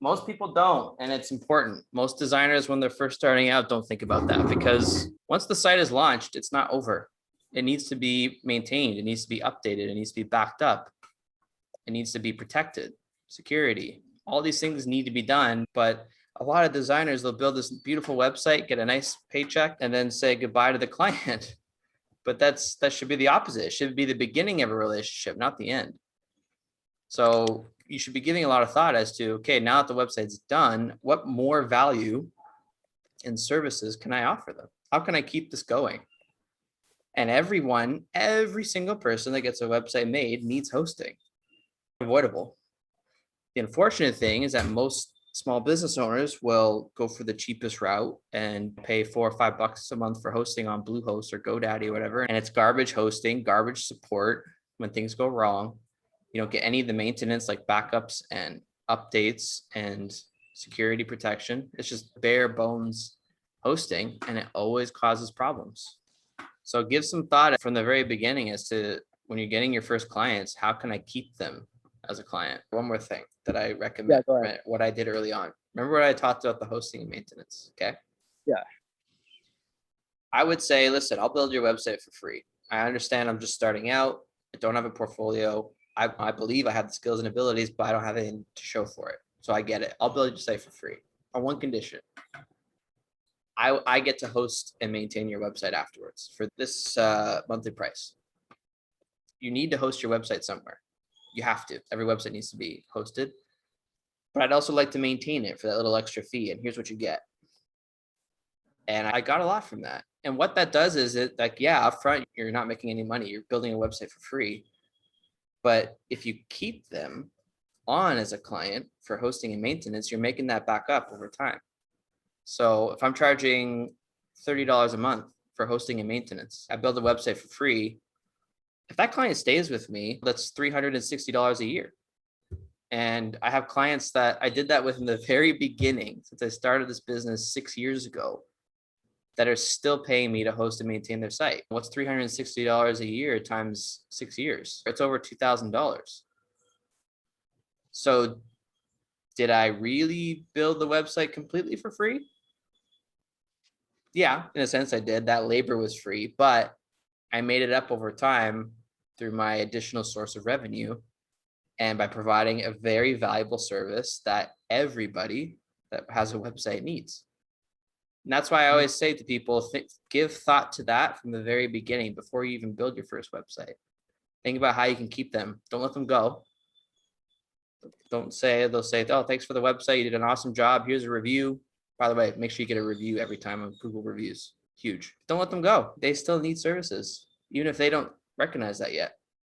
Most people don't, and it's important. Most designers, when they're first starting out, don't think about that, because once the site is launched, it's not over. It needs to be maintained. It needs to be updated. It needs to be backed up. It needs to be protected, security. All these things need to be done, but a lot of designers, they'll build this beautiful website, get a nice paycheck, and then say goodbye to the client. But that should be the opposite. It should be the beginning of a relationship, not the end. So you should be giving a lot of thought as to, okay, now that the website's done, what more value and services can I offer them? How can I keep this going? And every single person that gets a website made needs hosting. Avoidable. The unfortunate thing is that most small business owners will go for the cheapest route and pay $4 or $5 a month for hosting on Bluehost or GoDaddy or whatever. And it's garbage hosting, garbage support when things go wrong. You don't get any of the maintenance like backups and updates and security protection. It's just bare bones hosting, and it always causes problems. So give some thought from the very beginning as to when you're getting your first clients, how can I keep them as a client? One more thing that I recommend, what I did early on. Remember what I talked about, the hosting and maintenance, okay? Yeah. I would say, listen, I'll build your website for free. I understand I'm just starting out. I don't have a portfolio. I believe I have the skills and abilities, but I don't have anything to show for it. So I get it. I'll build your site for free on one condition. I get to host and maintain your website afterwards for this monthly price. You need to host your website somewhere. You have to. Every website needs to be hosted. But I'd also like to maintain it for that little extra fee. And here's what you get. And I got a lot from that. And what that does is it, like, yeah, upfront, you're not making any money. You're building a website for free. But if you keep them on as a client for hosting and maintenance, you're making that back up over time. So if I'm charging $30 a month for hosting and maintenance, I build a website for free. If that client stays with me, that's $360 a year. And I have clients that I did that with in the very beginning, since I started this business 6 years ago, that are still paying me to host and maintain their site. What's $360 a year times 6 years? It's over $2,000. So did I really build the website completely for free? Yeah, in a sense I did. That labor was free, but I made it up over time through my additional source of revenue and by providing a very valuable service that everybody that has a website needs. And that's why I always say to people, give thought to that from the very beginning before you even build your first website. Think about how you can keep them. Don't let them go. They'll say, oh, thanks for the website. You did an awesome job. Here's a review. By the way, make sure you get a review every time on Google reviews. Huge. Don't let them go. They still need services, even if they don't recognize that yet.